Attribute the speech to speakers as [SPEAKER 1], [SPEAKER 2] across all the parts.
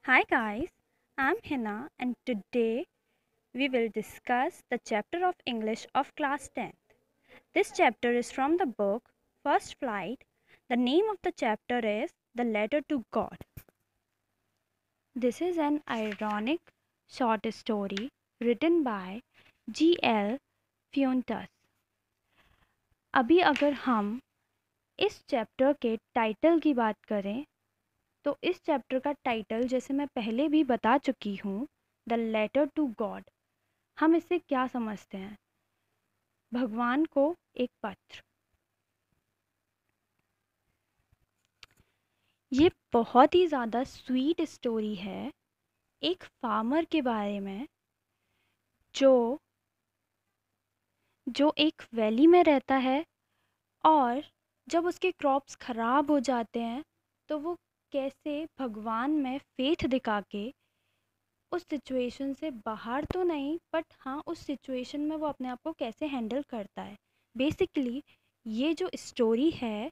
[SPEAKER 1] Hi guys, I'm Hina and today we will discuss the chapter of English of class 10th. This chapter is from the book First Flight. The name of the chapter is The Letter to God. This is an ironic short story written by G.L. Fuentes. अभी अगर हम इस chapter के title की बात करें तो इस चैप्टर का टाइटल जैसे मैं पहले भी बता चुकी हूँ द लेटर टू गॉड। हम इससे क्या समझते हैं? भगवान को एक पत्र। ये बहुत ही ज़्यादा स्वीट स्टोरी है एक फार्मर के बारे में जो जो एक वैली में रहता है और जब उसके क्रॉप्स ख़राब हो जाते हैं तो वो कैसे भगवान में फेथ दिखा के उस सिचुएशन से बाहर तो नहीं बट हाँ उस सिचुएशन में वो अपने आप को कैसे हैंडल करता है। बेसिकली ये जो स्टोरी है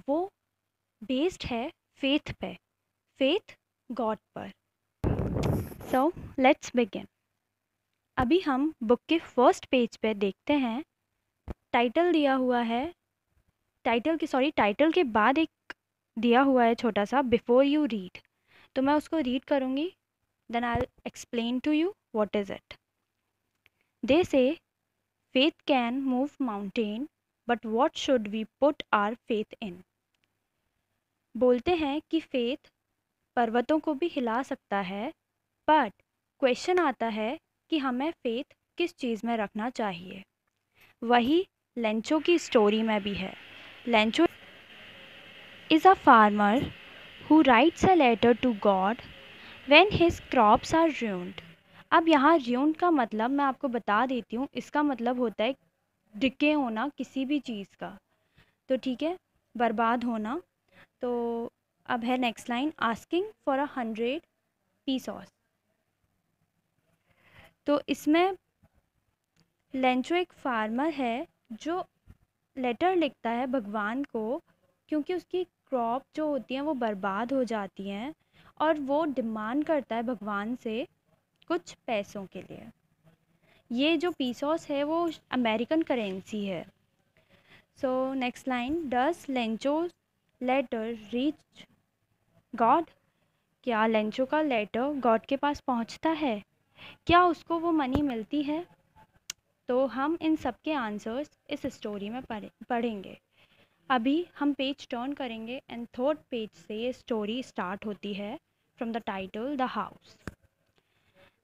[SPEAKER 1] वो बेस्ड है फेथ पे, फेथ गॉड पर। So let's begin. अभी हम बुक के फर्स्ट पेज पे देखते हैं। टाइटल दिया हुआ है, टाइटल के बाद एक दिया हुआ है छोटा सा बिफोर यू रीड। तो मैं उसको रीड करूँगी, then I will explain to you what is it. They say faith can move mountain, but what should we put our faith in? बोलते हैं कि फेथ पर्वतों को भी हिला सकता है, बट क्वेश्चन आता है कि हमें फेथ किस चीज़ में रखना चाहिए। वही लेंचो की स्टोरी में भी है। Lencho is a farmer who writes a letter to God when his crops are ruined. अब यहाँ ruined का मतलब मैं आपको बता देती हूँ, इसका मतलब होता है डिके होना किसी भी चीज़ का। तो ठीक है, बर्बाद होना। तो अब है नेक्स्ट लाइन, आस्किंग फॉर 100 पीसॉस। तो इसमें लेंचो एक फार्मर है जो लेटर लिखता है भगवान को क्योंकि उसकी क्रॉप जो होती हैं वो बर्बाद हो जाती हैं और वो डिमांड करता है भगवान से कुछ पैसों के लिए। ये जो पीसॉस है वो अमेरिकन करेंसी है। So next line, does Lencho's letter reach God? क्या लेंचो का लेटर गॉड के पास पहुंचता है? क्या उसको वो मनी मिलती है? तो हम इन सब के आंसर्स इस स्टोरी में पढ़ेंगे। अभी हम पेज टर्न करेंगे एंड थर्ड पेज से ये स्टोरी स्टार्ट होती है from the title the house.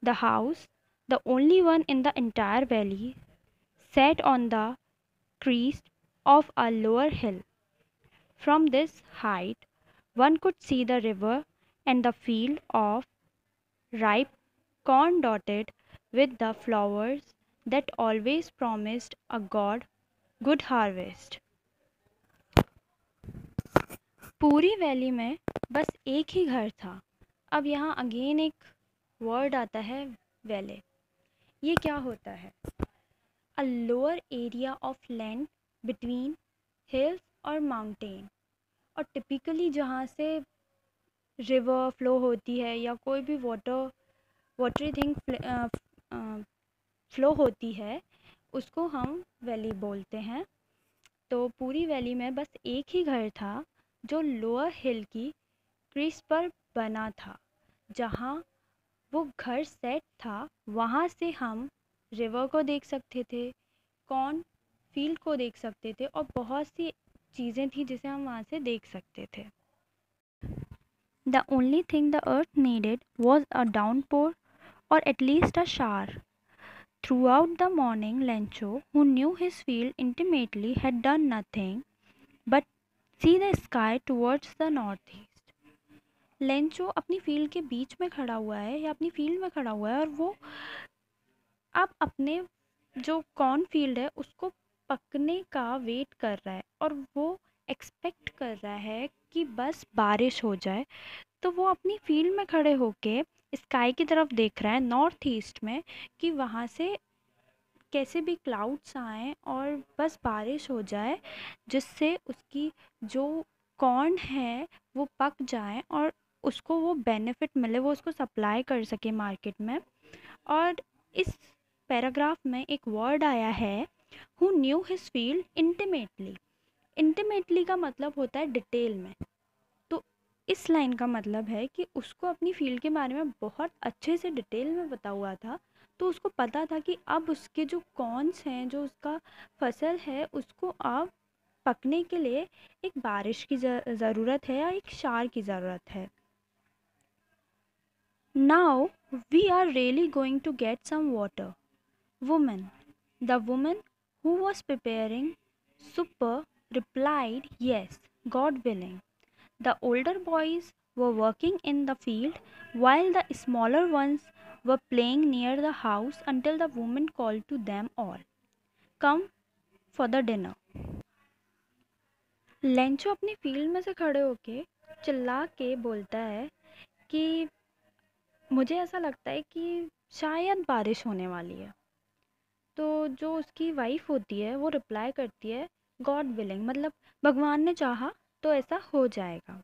[SPEAKER 1] The house, the only one in the entire valley, set on the crest of a lower hill. From this height, one could see the river and the field of ripe corn dotted with the flowers that always promised a good harvest. पूरी valley में बस एक ही घर था। अब यहाँ again एक word आता है वैले। ये क्या होता है? A lower area of land between hills और माउंटेन। और टिपिकली जहाँ से रिवर फ्लो होती है या कोई भी वाटरी थिंग फ्लो होती है उसको हम वैली बोलते हैं। तो पूरी वैली में बस एक ही घर था जो लोअर हिल की क्रीज पर बना था। जहाँ वो घर सेट था वहाँ से हम रिवर को देख सकते थे, कॉर्न फील्ड को देख सकते थे और बहुत सी चीज़ें थी जिसे हम वहाँ से देख सकते थे। The only thing the earth needed was a downpour or at least a shower. Throughout the morning, Lencho, who knew his field intimately, had done nothing but see the sky towards the northeast. Lencho अपनी field के बीच में खड़ा हुआ है या अपनी field में खड़ा हुआ है और वो अब अपने जो कॉर्न फील्ड है उसको पकने का वेट कर रहा है और वो एक्सपेक्ट कर रहा है कि बस बारिश हो जाए। तो वो अपनी फील्ड में खड़े होके स्काई की तरफ देख रहा है नॉर्थ ईस्ट में कि वहाँ से कैसे भी क्लाउड्स आएँ और बस बारिश हो जाए जिससे उसकी जो कॉर्न है वो पक जाए और उसको वो बेनिफिट मिले, वो उसको सप्लाई कर सके मार्केट में। और इस पैराग्राफ में एक वर्ड आया है, who knew his field intimately. Intimately का मतलब होता है डिटेल में। तो इस लाइन का मतलब है कि उसको अपनी फील्ड के बारे में बहुत अच्छे से डिटेल में पता हुआ था। तो उसको पता था कि अब उसके जो कॉन्स हैं, जो उसका फसल है, उसको अब पकने के लिए एक बारिश की ज़रूरत है या एक शार की ज़रूरत है। Now we are really going to get some water. Woman, the woman who was preparing supper replied, yes, God willing. The older boys were working in the field while the smaller ones were playing near the house until the woman called to them all, come for the dinner. Lencho अपनी field में से खड़े होके चिल्ला के बोलता है कि मुझे ऐसा लगता है कि शायद बारिश होने वाली है। तो जो उसकी वाइफ होती है वो रिप्लाई करती है, गॉड विलिंग, मतलब भगवान ने चाहा तो ऐसा हो जाएगा।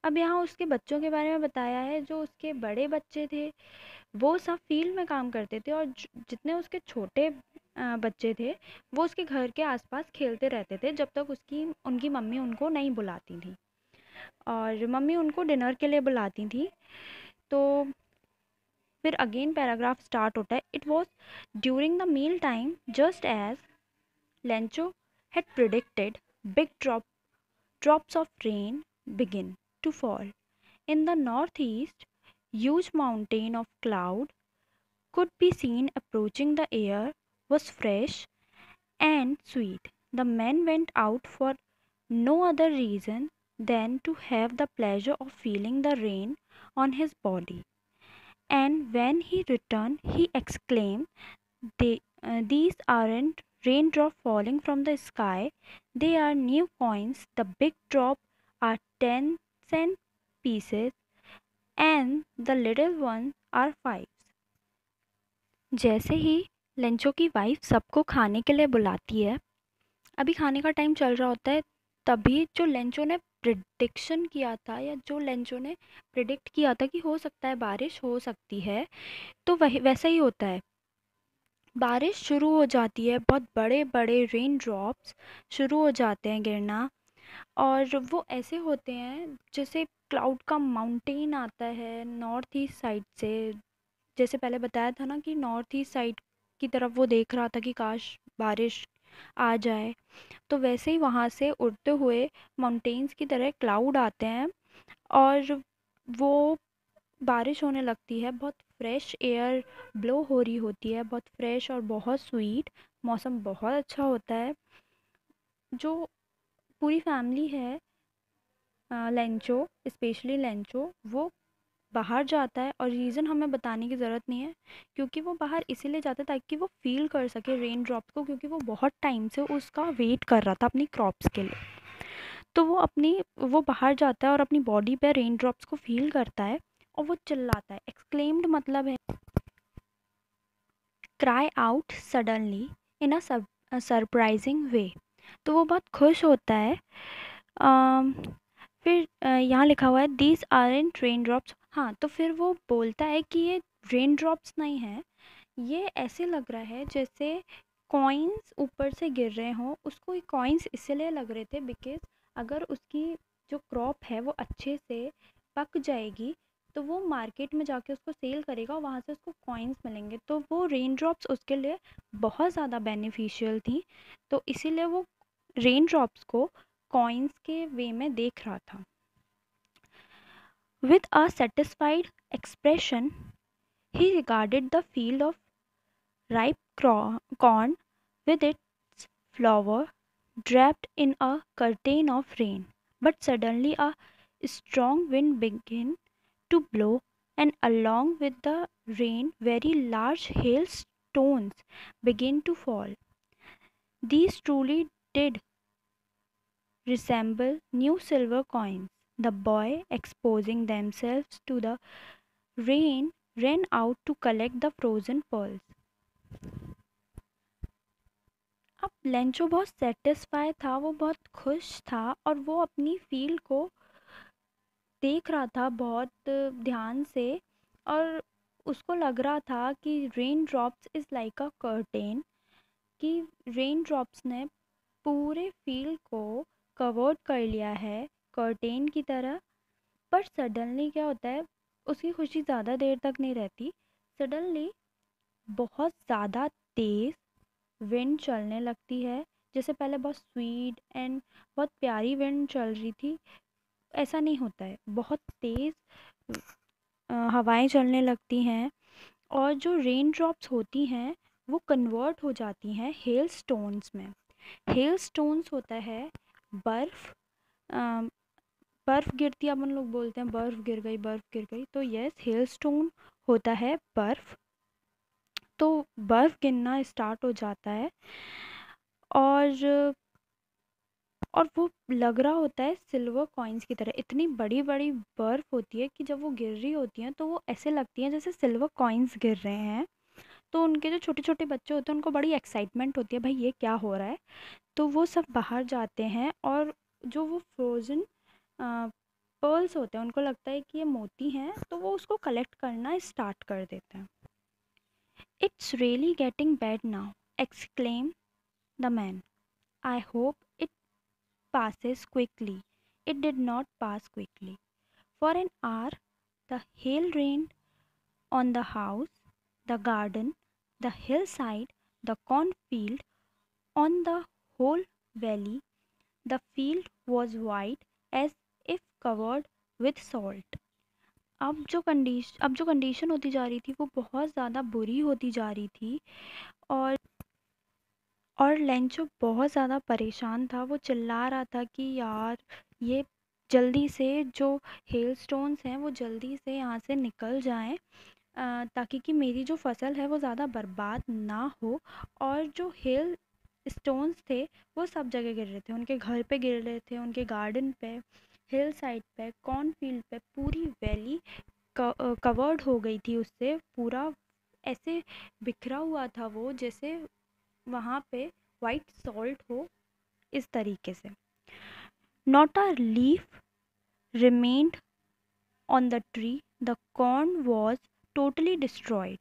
[SPEAKER 1] अब यहाँ उसके बच्चों के बारे में बताया है। जो उसके बड़े बच्चे थे वो सब फील्ड में काम करते थे, और जितने उसके छोटे बच्चे थे वो उसके घर के आसपास खेलते रहते थे जब तक उसकी उनकी मम्मी उनको नहीं बुलाती थी। और मम्मी उनको डिनर के लिए बुलाती थी। तो फिर अगेन पैराग्राफ स्टार्ट होता है, it was during the meal time just as Lencho had predicted, big drops of rain begin to fall. In the northeast, huge mountain of cloud could be seen approaching. The air was fresh and sweet. The man went out for no other reason than to have the pleasure of feeling the rain on his body. And when he returned, he exclaimed, these aren't raindrops falling from the sky, they are new coins. The big drop are 10-cent pieces and the little ones are fives. जैसे ही Lencho की wife सबको खाने के लिए बुलाती है, अभी खाने का टाइम चल रहा होता है, तभी जो लेंचो ने प्रिडिक्शन किया था, या जो लेंचो ने प्रिडिक्ट किया था कि हो सकता है बारिश हो सकती है, तो वही वैसा ही होता है। बारिश शुरू हो जाती है, बहुत बड़े बड़े रेन ड्रॉप्स शुरू हो जाते हैं गिरना। और वो ऐसे होते हैं जैसे क्लाउड का माउंटेन आता है नॉर्थ ईस्ट साइड से। जैसे पहले बताया था ना कि नॉर्थ ईस्ट साइड की तरफ वो देख रहा था कि काश बारिश आ जाए, तो वैसे ही वहाँ से उड़ते हुए माउंटेन्स की तरह क्लाउड आते हैं और वो बारिश होने लगती है। बहुत फ्रेश एयर ब्लो हो रही होती है, बहुत फ्रेश और बहुत स्वीट। मौसम बहुत अच्छा होता है। जो पूरी फैमिली है, लेंचो, स्पेशली लेंचो, वो बाहर जाता है। और रीज़न हमें बताने की ज़रूरत नहीं है, क्योंकि वो बाहर इसीलिए जाता है ताकि वो फील कर सके रेन ड्रॉप्स को, क्योंकि वो बहुत टाइम से उसका वेट कर रहा था अपनी क्रॉप्स के लिए। तो वो बाहर जाता है और अपनी बॉडी पे रेन ड्रॉप्स को फील करता है और वो चिल्लाता है। एक्सक्लेम्ड मतलब है cry out suddenly in a surprising way. तो वो बहुत खुश होता है। अम, फिर यहाँ लिखा हुआ है these are in raindrops. हाँ, तो फिर वो बोलता है कि ये रेन ड्रॉप्स नहीं है, ये ऐसे लग रहा है जैसे कॉइन्स ऊपर से गिर रहे हों। उसको ये कॉइन्स इसलिए लग रहे थे बिकॉज अगर उसकी जो क्रॉप है वो अच्छे से पक जाएगी तो वो मार्केट में जाके उसको सेल करेगा और वहाँ से उसको कॉइन्स मिलेंगे। तो वो रेन ड्रॉप्स उसके लिए बहुत ज़्यादा बेनिफिशियल थी, तो इसीलिए वो रेन ड्रॉप्स को कॉइन्स के वे में देख रहा था। With a satisfied expression he regarded the field of ripe corn with its flower draped in a curtain of rain. But suddenly a strong wind began to blow, and along with the rain, very large hailstones began to fall. These truly did resemble new silver coins. The boy, exposing themselves to the rain, ran out to collect the frozen pearls. अब Lencho बहुत satisfy था, वो बहुत खुश था और वो अपनी फील्ड को देख रहा था बहुत ध्यान से, और उसको लग रहा था कि rain drops is like a curtain, कि रेन ड्रॉप्स ने पूरे फील्ड को कवर्ड कर लिया है कर्टेन की तरह। पर सडनली क्या होता है, उसकी खुशी ज़्यादा देर तक नहीं रहती। सडनली बहुत ज़्यादा तेज़ विंड चलने लगती है। जैसे पहले बहुत स्वीट एंड बहुत प्यारी विंड चल रही थी, ऐसा नहीं होता है। बहुत तेज़ हवाएं चलने लगती हैं, और जो रेन ड्रॉप्स होती हैं वो कन्वर्ट हो जाती हैं हेल स्टोन्स में। हेल स्टोन्स होता है बर्फ़। अ, बर्फ़ गिरती है, अपन लोग बोलते हैं बर्फ़ गिर गई, बर्फ़ गिर गई, तो यस, हेल स्टोन होता है बर्फ़। तो बर्फ़ गिरना स्टार्ट हो जाता है, और वो लग रहा होता है सिल्वर कॉइन्स की तरह। इतनी बड़ी बड़ी बर्फ़ होती है कि जब वो गिर रही होती हैं तो वो ऐसे लगती हैं जैसे सिल्वर कॉइन्स गिर रहे हैं। तो उनके जो छोटे छोटे बच्चे होते हैं उनको बड़ी एक्साइटमेंट होती है, भाई ये क्या हो रहा है। तो वो सब बाहर जाते हैं, और जो वो फ्रोज़न पर्ल्स होते हैं उनको लगता है कि ये मोती हैं, तो वो उसको कलेक्ट करना स्टार्ट कर देते हैं। It's really getting bad now, exclaim the man. I hope it passes quickly. It did not pass quickly. For an hour, the hail rained on the house, the garden, the hillside, the cornfield, on the whole valley. The field was white as if covered with salt. अब जो condition होती जा रही थी वो बहुत ज़्यादा बुरी होती जा रही थी, और लेंचो बहुत ज़्यादा परेशान था। वो चिल्ला रहा था कि यार, ये जल्दी से जो हेलस्टोन्स हैं वो जल्दी से यहाँ से निकल जाएं, ताकि कि मेरी जो फसल है वो ज़्यादा बर्बाद ना हो। और जो हेल स्टोन्स थे वो सब जगह गिर रहे थे, उनके घर पे गिर रहे थे, उनके गार्डन पे, हिल साइड पे, कॉर्नफील्ड पे, पूरी वैली कवर्ड हो गई थी उससे। पूरा ऐसे बिखरा हुआ था वो, जैसे वहाँ पे वाइट सॉल्ट हो, इस तरीके से। Not a leaf remained on the tree, the corn was totally destroyed.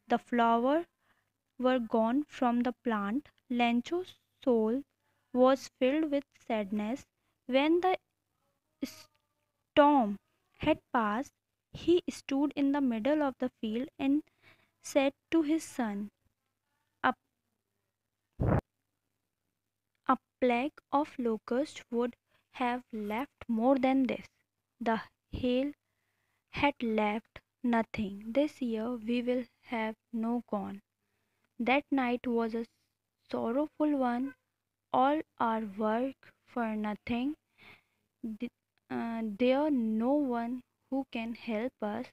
[SPEAKER 1] The flowers were gone from the plant. Lencho's soul was filled with sadness. When the storm had passed, he stood in the middle of the field and said to his son, A, a plague of locusts would have left more than this. The hail had left nothing. This year we will have no corn. That night was a sorrowful one. All our work for nothing. There no one who can help us.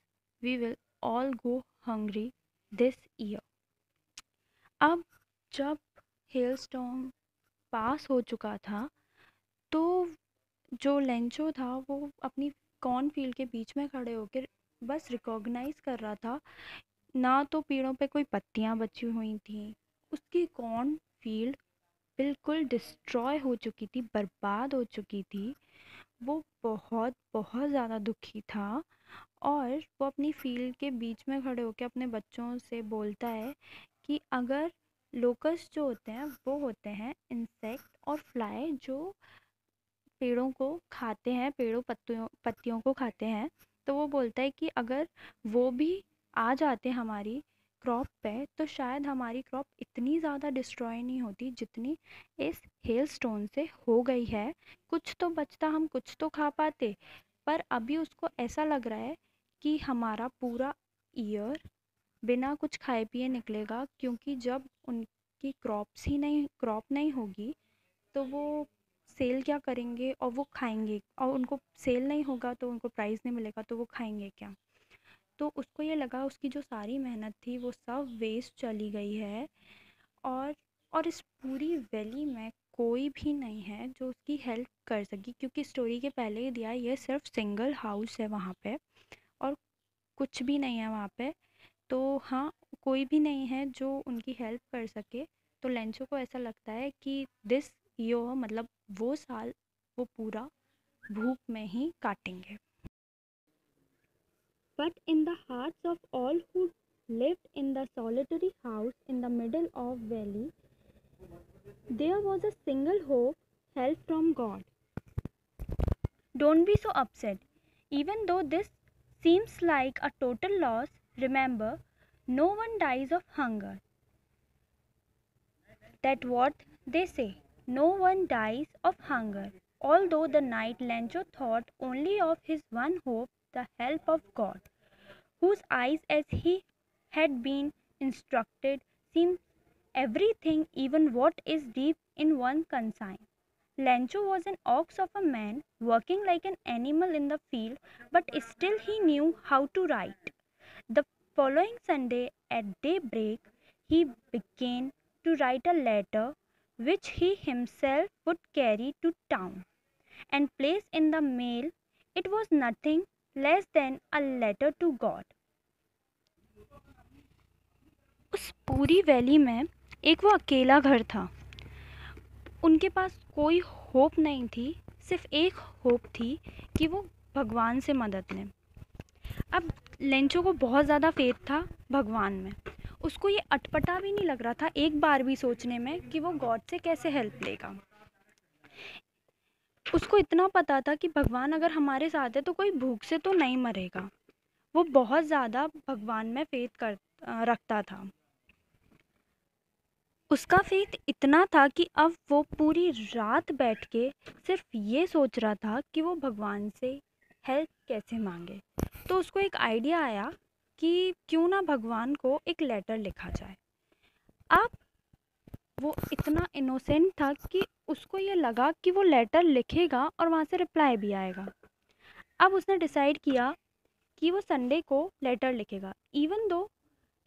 [SPEAKER 1] We will all go hungry this year. अब जब hailstorm पास हो चुका था, तो जो Lencho था वो अपनी कॉर्नफील्ड के बीच में खड़े होकर बस रिकॉग्नाइज कर रहा था। ना तो पेड़ों पे कोई पत्तियां बची हुई थी, उसकी कॉर्नफील्ड बिल्कुल डिस्ट्रॉय हो चुकी थी, बर्बाद हो चुकी थी। वो बहुत बहुत ज़्यादा दुखी था, और वो अपनी फील्ड के बीच में खड़े होकर अपने बच्चों से बोलता है कि अगर लोकस जो होते हैं वो होते हैं इंसेक्ट और फ्लाई, जो पेड़ों को खाते हैं, पेड़ों पत्तियों को खाते हैं। तो वो बोलता है कि अगर वो भी आ जाते हमारी क्रॉप पे, तो शायद हमारी क्रॉप इतनी ज़्यादा डिस्ट्रॉय नहीं होती जितनी इस हेल स्टोन से हो गई है। कुछ तो बचता, हम कुछ तो खा पाते। पर अभी उसको ऐसा लग रहा है कि हमारा पूरा ईयर बिना कुछ खाए पिए निकलेगा, क्योंकि जब उनकी क्रॉप नहीं होगी तो वो सेल क्या करेंगे, और वो खाएंगे, और उनको सेल नहीं होगा तो उनको प्राइस नहीं मिलेगा, तो वो खाएंगे क्या। तो उसको ये लगा उसकी जो सारी मेहनत थी वो सब वेस्ट चली गई है, और इस पूरी वैली में कोई भी नहीं है जो उसकी हेल्प कर सके, क्योंकि स्टोरी के पहले ही दिया ये सिर्फ सिंगल हाउस है वहाँ पे, और कुछ भी नहीं है वहाँ पे। तो हाँ, कोई भी नहीं है जो उनकी हेल्प कर सके। तो लेंचो को ऐसा लगता है कि दिस ईयर, मतलब वो साल, वो पूरा भूख में ही काटेंगे। But in the hearts of all who lived in the solitary house in the middle of valley, there was a single hope, help from God. Don't be so upset. Even though this seems like a total loss, remember, no one dies of hunger. That's what they say. No one dies of hunger. Although the night Lencho thought only of his one hope, the help of God, whose eyes, as he had been instructed, seemed everything, even what is deep in one consign. Lencho was an ox of a man, working like an animal in the field, but still he knew how to write. The following Sunday at daybreak, he began to write a letter which he himself would carry to town and place in the mail. It was nothing less than a letter to God. उस पूरी valley में एक वो अकेला घर था। उनके पास कोई होप नहीं थी, सिर्फ एक होप थी कि वो भगवान से मदद लें। अब लेंचो को बहुत ज़्यादा फेथ था भगवान में। उसको ये अटपटा भी नहीं लग रहा था एक बार भी सोचने में कि वो गॉड से कैसे हेल्प लेगा। उसको इतना पता था कि भगवान अगर हमारे साथ है तो कोई भूख से तो नहीं मरेगा। वो बहुत ज़्यादा भगवान में फेथ रखता था। उसका फेथ इतना था कि अब वो पूरी रात बैठ के सिर्फ ये सोच रहा था कि वो भगवान से हेल्प कैसे मांगे। तो उसको एक आइडिया आया कि क्यों ना भगवान को एक लेटर लिखा जाए। अब वो इतना इनोसेंट था कि उसको ये लगा कि वो लेटर लिखेगा और वहाँ से रिप्लाई भी आएगा। अब उसने डिसाइड किया कि वो संडे को लेटर लिखेगा। इवन दो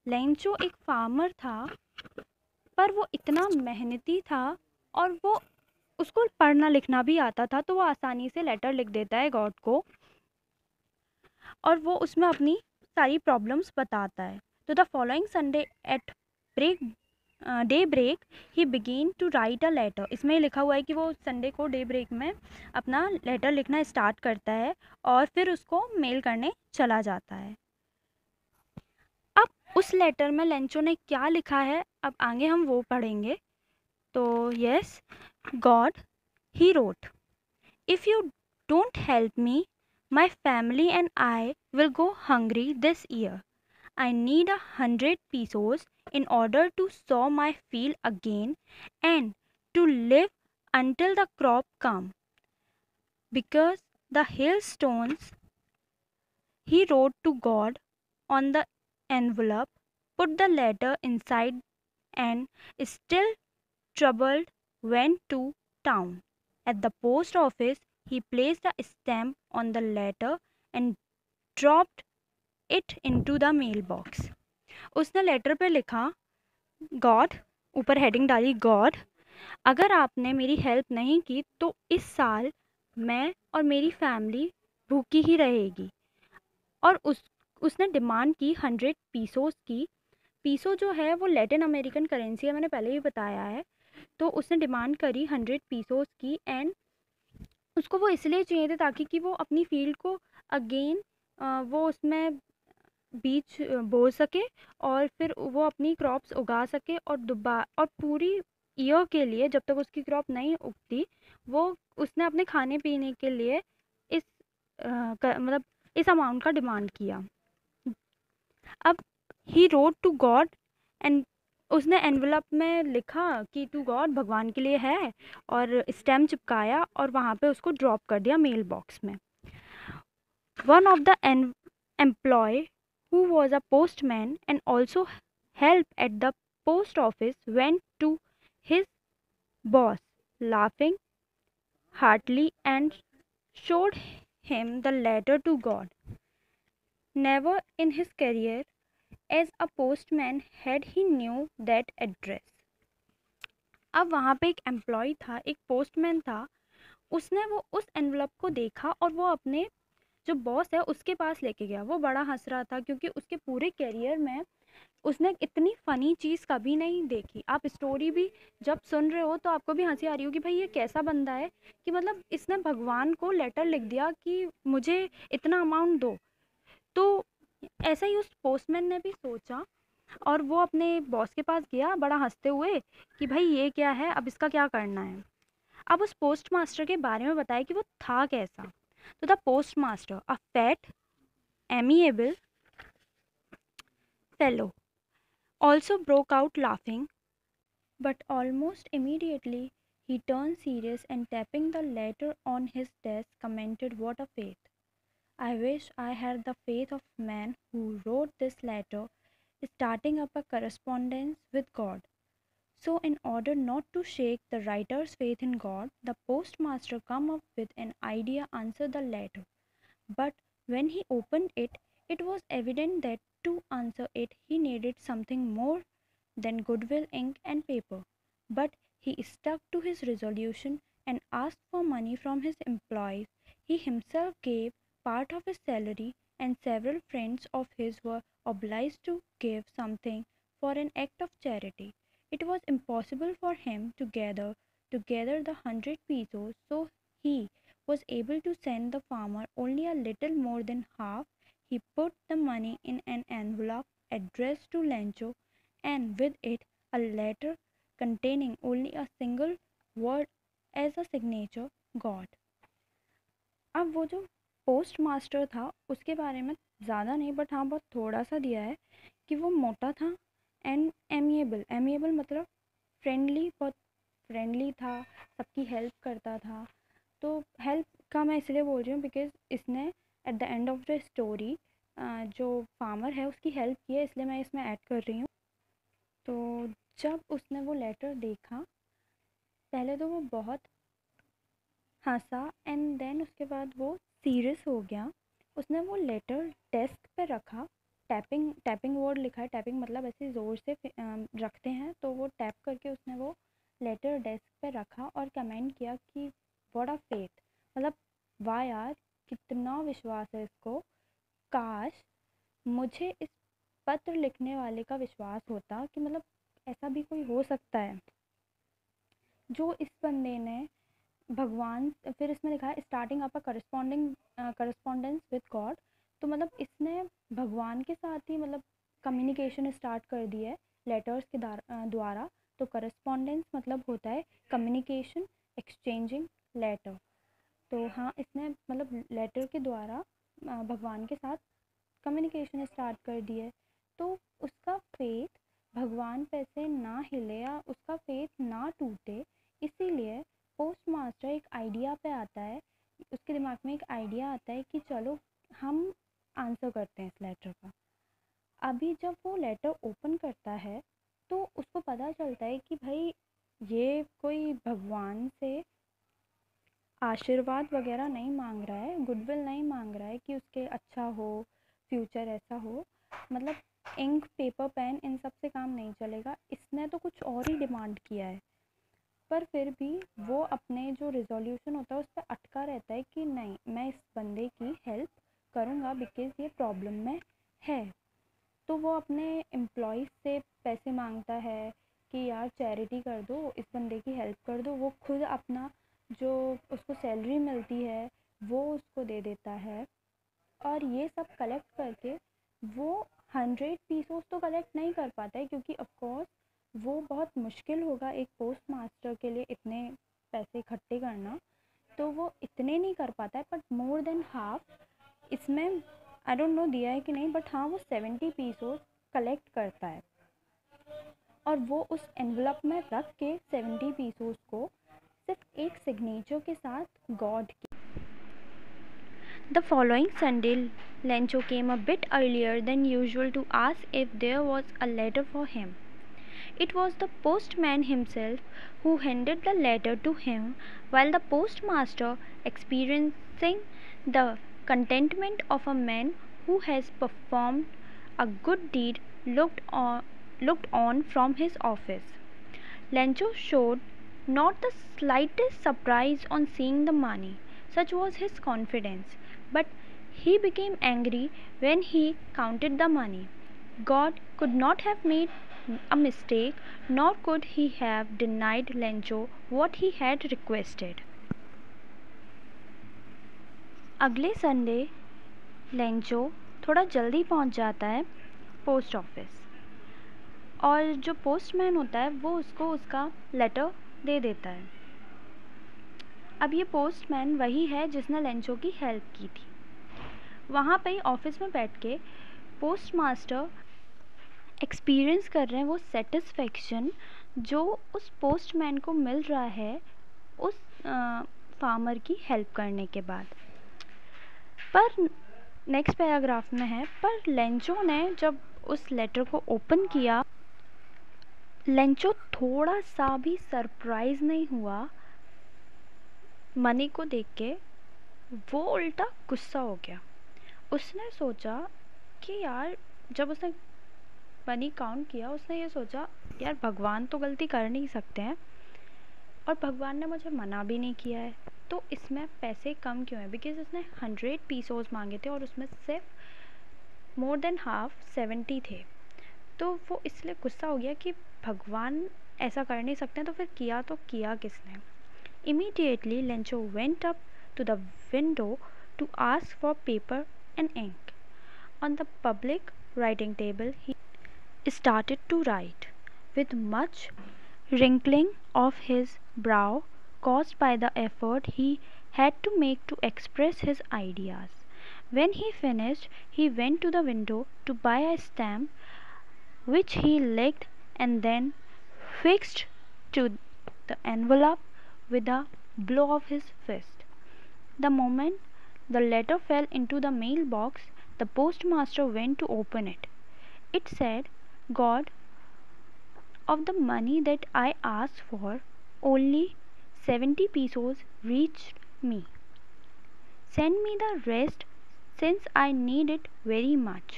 [SPEAKER 1] लेंचो एक फार्मर था, पर वो इतना मेहनती था और वो उसको पढ़ना लिखना भी आता था, तो वो आसानी से लेटर लिख देता है गॉड को और वो उसमें अपनी सारी प्रॉब्लम्स बताता है। तो the following Sunday at daybreak he began to write a letter. इसमें लिखा हुआ है कि वो संडे को डे ब्रेक में अपना लेटर लिखना स्टार्ट करता है और फिर उसको मेल करने चला जाता है। अब उस लेटर में लेंचो ने क्या लिखा है, अब आगे हम वो पढ़ेंगे। तो yes, God, he wrote, if you don't help me, my family and I will go hungry this year. I need 100 pesos in order to sow my field again and to live until the crop come. Because the hailstones, he wrote to God on the envelope, put the letter inside, and still troubled went to town. At the post office, he placed a stamp on the letter and dropped it into the mailbox. उसने letter पे लिखा God, ऊपर heading डाली God, अगर आपने मेरी help नहीं की तो इस साल मैं और मेरी फैमिली भूखी ही रहेगी। और उसने डिमांड की 100 पीसोस की। पीसो जो है वो लैटिन अमेरिकन करेंसी है, मैंने पहले ही बताया है। तो उसने डिमांड करी 100 पीसोस की एंड उसको वो इसलिए चाहिए थे ताकि कि वो अपनी फील्ड को अगेन वो उसमें बीज बो सके और फिर वो अपनी क्रॉप्स उगा सके और दोबारा और पूरी ईयर के लिए जब तक उसकी क्रॉप नहीं उगती वो उसने अपने खाने पीने के लिए इस मतलब इस अमाउंट का डिमांड किया। अब he wrote to God and उसने एनवलप में लिखा कि टू गॉड, भगवान के लिए है, और स्टैम्प चिपकाया और वहाँ पे उसको ड्रॉप कर दिया मेल बॉक्स में। One of the employee who was a postman and also helped at the post office went to his boss laughing heartily and showed him the letter to God. Never in his career as a postman had he knew that address. अब वहाँ पे एक employ था, एक postman था, उसने वो उस एनवलप को देखा और वो अपने जो बॉस है उसके पास लेके गया। वो बड़ा हंस रहा था क्योंकि उसके पूरे करियर में उसने इतनी फ़नी चीज़ कभी नहीं देखी। आप स्टोरी भी जब सुन रहे हो तो आपको भी हंसी आ रही होगी, भाई ये कैसा बंदा है कि मतलब इसने भगवान को लेटर लिख दिया कि मुझे इतना अमाउंट दो। तो ऐसा ही उस पोस्टमैन ने भी सोचा और वो अपने बॉस के पास गया बड़ा हंसते हुए कि भाई ये क्या है, अब इसका क्या करना है। अब उस पोस्ट मास्टर के बारे में बताया कि वो था कैसा। तो the post master, a fat amiable fellow, also broke out laughing, but almost immediately he turned serious and tapping the letter on his desk commented, "What a faith! I wish I had the faith of man who wrote this letter, starting up a correspondence with God." So, in order not to shake the writer's faith in God, the postmaster come up with an idea answer the letter. But when he opened it, it was evident that to answer it he needed something more than goodwill, ink, and paper. But he stuck to his resolution and asked for money from his employees. He himself gave part of his salary, and several friends of his were obliged to give something for an act of charity. It was impossible for him to gather together the 100 pesos, so he was able to send the farmer only a little more than half. He put the money in an envelope addressed to Lencho and with it a letter containing only a single word as a signature, God. अब वो जो post master था उसके बारे में ज़्यादा नहीं but हाँ बहुत थोड़ा सा दिया है कि वो मोटा था एंड एमिएबल। एमिएबल मतलब फ्रेंडली, बहुत फ्रेंडली था, सबकी हेल्प करता था। तो हेल्प का मैं इसलिए बोल रही हूँ बिकॉज़ इसने at the end of the story जो फार्मर है उसकी हेल्प की है, इसलिए मैं इसमें ऐड कर रही हूँ। तो जब उसने वो लेटर देखा पहले तो वो बहुत हंसा एंड देन उसके बाद वो सीरियस हो गया। उसने वो लेटर डेस्क पे रखा। टैपिंग टैपिंग वर्ड लिखा है, टैपिंग मतलब ऐसे ज़ोर से रखते हैं, तो वो टैप करके उसने वो लेटर डेस्क पे रखा और कमेंट किया कि व्हाट अ फेथ, मतलब वाह यार कितना विश्वास है इसको, काश मुझे इस पत्र लिखने वाले का विश्वास होता कि मतलब ऐसा भी कोई हो सकता है। जो इस बंदे ने भगवान, फिर इसमें लिखा है starting up a correspondence with God, तो मतलब इसने भगवान के साथ ही मतलब कम्युनिकेशन स्टार्ट कर दी है लेटर्स के द्वारा। तो करस्पॉन्डेंस मतलब होता है कम्युनिकेशन, एक्सचेंजिंग लेटर। तो हाँ इसने मतलब लेटर के द्वारा भगवान के साथ कम्युनिकेशन स्टार्ट कर दी है। तो उसका फेथ भगवान पे से ना हिले या उसका फेथ ना टूटे, इसीलिए पोस्ट मास्टर एक आइडिया पे आता है, उसके दिमाग में एक आइडिया आता है कि चलो हम आंसर करते हैं इस लेटर का। अभी जब वो लेटर ओपन करता है तो उसको पता चलता है कि भाई ये कोई भगवान से आशीर्वाद वगैरह नहीं मांग रहा है, गुडविल नहीं मांग रहा है कि उसके अच्छा हो, फ्यूचर ऐसा हो। मतलब इंक, पेपर, पेन इन सब से काम नहीं चलेगा, इसने तो कुछ और ही डिमांड किया है। पर फिर भी वो अपने जो रिजोल्यूशन होता है उस पर अटका रहता है कि नहीं मैं इस बंदे की हेल्प करूँगा बिकॉज़ ये प्रॉब्लम में है। तो वो अपने एम्प्लॉयज़ से पैसे मांगता है कि यार चैरिटी कर दो, इस बंदे की हेल्प कर दो। वो खुद अपना जो उसको सैलरी मिलती है वो उसको दे देता है और ये सब कलेक्ट करके वो 100 पीसोस तो कलेक्ट नहीं कर पाता है क्योंकि ऑफ कोर्स वो बहुत मुश्किल होगा एक पोस्ट मास्टर के लिए इतने पैसे इकट्ठे करना। तो वो इतने नहीं कर पाता है बट मोर देन हाफ इसमें, आई डोंट नो दिया है कि नहीं, बट हाँ वो 70 पीसोस कलेक्ट करता है और वो उस एनवलप में रख के 70 पीसोस को सिर्फ एक सिग्नेचर के साथ गॉड की। The following Sunday, Lencho came a bit earlier than usual to ask if there was a letter for him. It was the postman himself who handed the letter to him, while the postmaster, experiencing the contentment of a man who has performed a good deed, looked on from his office. Lencho showed not the slightest surprise on seeing the money, such was his confidence, but he became angry when he counted the money. God could not have made a mistake, nor could he have denied Lencho what he had requested. अगले Sunday Lencho थोड़ा जल्दी पहुंच जाता है post office, और जो postman होता है वो उसको उसका लेटर दे देता है। अब ये पोस्टमैन वही है जिसने लेंचो की हेल्प की थी। वहाँ पे ही ऑफिस में बैठ के पोस्ट मास्टर एक्सपीरियंस कर रहे हैं वो सेटिस्फेक्शन जो उस पोस्टमैन को मिल रहा है उस फार्मर की हेल्प करने के बाद। पर नेक्स्ट पैराग्राफ में है, पर लेंचो ने जब उस लेटर को ओपन किया, लेंचो थोड़ा सा भी सरप्राइज नहीं हुआ मनी को देख के, वो उल्टा गुस्सा हो गया। उसने सोचा कि यार, जब उसने मनी काउंट किया उसने ये सोचा यार भगवान तो गलती कर नहीं सकते हैं, और भगवान ने मुझे मना भी नहीं किया है, तो इसमें पैसे कम क्यों हैं? बिकॉज उसने 100 पीसोज मांगे थे और उसमें सिर्फ मोर देन हाफ 70 थे। तो वो इसलिए गुस्सा हो गया कि भगवान ऐसा कर नहीं सकते हैं, तो फिर किया तो किया किसने? Immediately, Lencho went up to the window to ask for paper and ink. On the public writing table, he started to write, with much wrinkling of his brow caused by the effort he had to make to express his ideas. When he finished, he went to the window to buy a stamp, which he licked and then fixed to the envelope with a blow of his fist. The moment the letter fell into the mailbox, the postmaster went to open it. It said, "God, of the money that I asked for, only 70 pesos reached me. Send me the rest since I need it very much.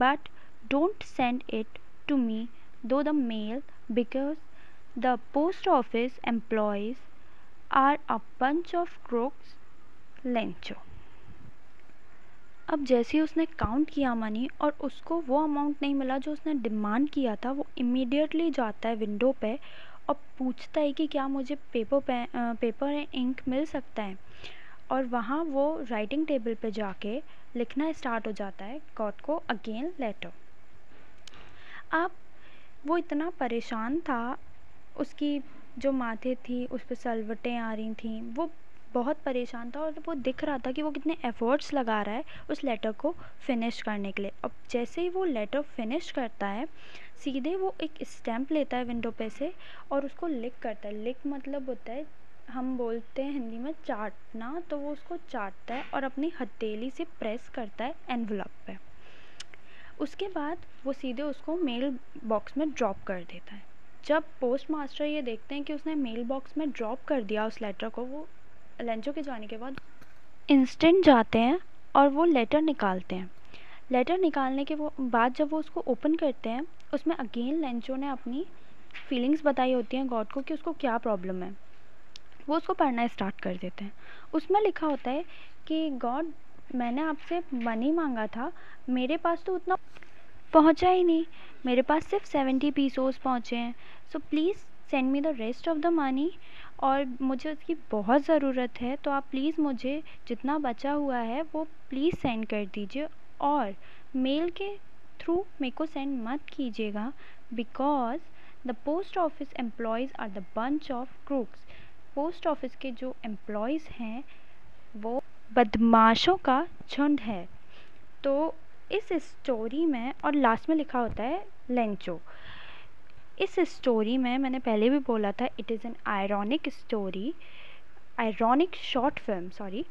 [SPEAKER 1] But don't send it to me through the mail because the post office employees are a bunch of crooks." Lencho. अब जैसे ही उसने count किया money और उसको वो amount नहीं मिला जो उसने डिमांड किया था, वो इमीडिएटली जाता है विंडो पे और पूछता है कि क्या मुझे पेपर एंड इंक मिल सकता है, और वहाँ वो राइटिंग टेबल पे जाके लिखना स्टार्ट हो जाता है गॉड को अगेन लेटर। अब वो इतना परेशान था, उसकी जो माथे थी उस पर सलवटें आ रही थी, वो बहुत परेशान था और वो दिख रहा था कि वो कितने एफ़र्ट्स लगा रहा है उस लेटर को फिनिश करने के लिए। अब जैसे ही वो लेटर फिनिश करता है, सीधे वो एक स्टैम्प लेता है विंडो पे से और उसको लिक करता है। लिक मतलब होता है, हम बोलते हैं हिंदी में चाटना, तो वो उसको चाटता है और अपनी हथेली से प्रेस करता है एनवलप पे। उसके बाद वो सीधे उसको मेल बॉक्स में ड्रॉप कर देता है। जब पोस्ट मास्टर ये देखते हैं कि उसने मेल बॉक्स में ड्रॉप कर दिया उस लेटर को, वो लेंचो के जाने के बाद इंस्टेंट जाते हैं और वो लेटर निकालते हैं। लेटर निकालने के बाद जब वो उसको ओपन करते हैं, उसमें अगेन लेंचो ने अपनी फीलिंग्स बताई होती हैं गॉड को कि उसको क्या प्रॉब्लम है। वो उसको पढ़ना स्टार्ट कर देते हैं। उसमें लिखा होता है कि गॉड, मैंने आपसे मनी मांगा था, मेरे पास तो उतना पहुंचा ही नहीं, मेरे पास सिर्फ 70 पीसोस पहुँचे हैं, so please send me the rest of the money, और मुझे उसकी बहुत ज़रूरत है, तो आप प्लीज़ मुझे जितना बचा हुआ है वो प्लीज़ सेंड कर दीजिए, और मेल के थ्रू मेरे को सेंड मत कीजिएगा because the post office employees are the bunch of crooks. Post office के जो एम्प्लॉयज़ हैं वो बदमाशों का झुंड है। तो इस स्टोरी में, और लास्ट में लिखा होता है लेंचो। इस स्टोरी में मैंने पहले भी बोला था, it is an ironic story, ironic short film, sorry.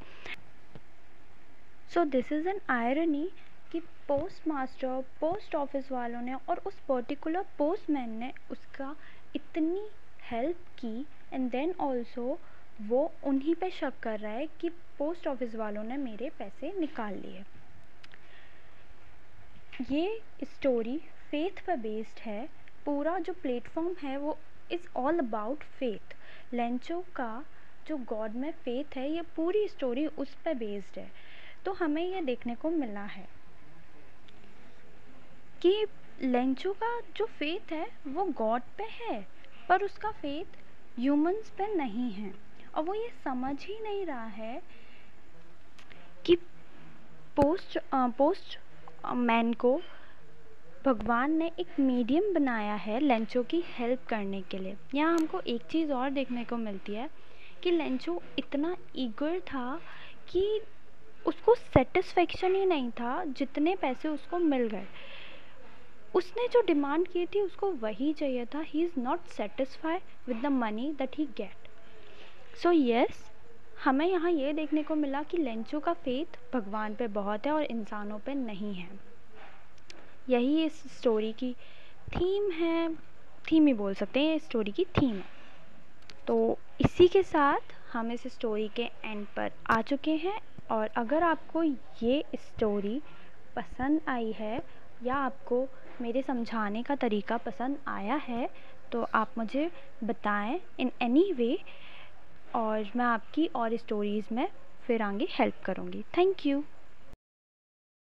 [SPEAKER 1] So this is an irony कि पोस्ट मास्टर, पोस्ट ऑफिस वालों ने और उस पर्टिकुलर पोस्टमैन ने उसका इतनी हेल्प की, एंड देन ऑल्सो वो उन्हीं पे शक कर रहा है कि पोस्ट ऑफिस वालों ने मेरे पैसे निकाल लिए। ये स्टोरी फेथ पर बेस्ड है। पूरा जो प्लेटफॉर्म है वो is all about faith. Lencho का जो गॉड में फेथ है, ये पूरी स्टोरी उस पर बेस्ड है। तो हमें ये देखने को मिला है कि लेंचो का जो फेथ है वो गॉड पे है, पर उसका फेथ ह्यूमंस पे नहीं है, और वो ये समझ ही नहीं रहा है कि पोस्ट मैन को भगवान ने एक मीडियम बनाया है लेंचो की हेल्प करने के लिए। यहाँ हमको एक चीज़ और देखने को मिलती है कि लेंचो इतना ईगर था कि उसको सेटिस्फेक्शन ही नहीं था जितने पैसे उसको मिल गए। उसने जो डिमांड की थी उसको वही चाहिए था। He is not satisfied with the money that he get. So yes, हमें यहाँ ये देखने को मिला कि लेंचो का फेथ भगवान पे बहुत है और इंसानों पे नहीं है। यही इस स्टोरी की थीम है, थीम ही बोल सकते हैं, इस स्टोरी की थीम है। तो इसी के साथ हम इस स्टोरी के एंड पर आ चुके हैं। और अगर आपको ये स्टोरी पसंद आई है या आपको मेरे समझाने का तरीका पसंद आया है तो आप मुझे बताएं इन एनी वे, और मैं आपकी और स्टोरीज़ में फिर आगे हेल्प करूँगी। Thank you.